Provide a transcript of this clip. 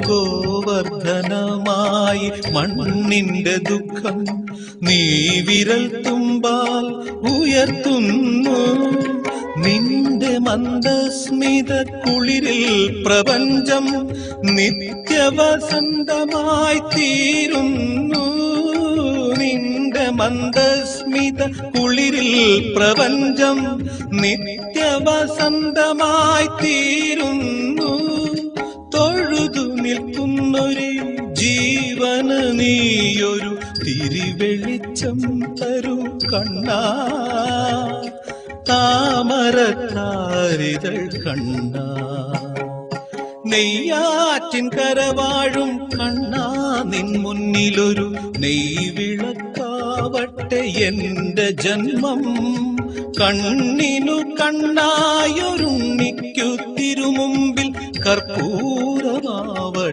ഗോവർദ്ധനമായി മണ്ണിന്റെ ദുഃഖം നീ വിരൽ തുമ്പാൽ ഉയർത്തുന്നു. നിന്റെ മന്ദസ്മിത കുളിരിൽ പ്രപഞ്ചം നിത്യവസന്തമായി തീരുന്നു. നിന്റെ മന്ദസ്മിത കുളിരിൽ പ്രപഞ്ചം നിത്യവസന്തമായി തീരുന്നു. തൊഴുതു നിൽക്കുന്നൊരു ജീവന് നീയൊരു തിരിവെളിച്ചം തരൂ കണ്ണാ, താമരത്താരിതൾ കണ്ണാ. നെയ്യാറ്റിൻ കരവാഴും കണ്ണാ, നിൻ മുന്നിലൊരു നെയ്വിളക്കാവട്ടെ എന്റെ ജന്മം. കണ്ണിനു കണ്ണായൊരുണ്ണിക്കു തിരുമുമ്പിൽ കർപ്പൂരമാവട്ടെ.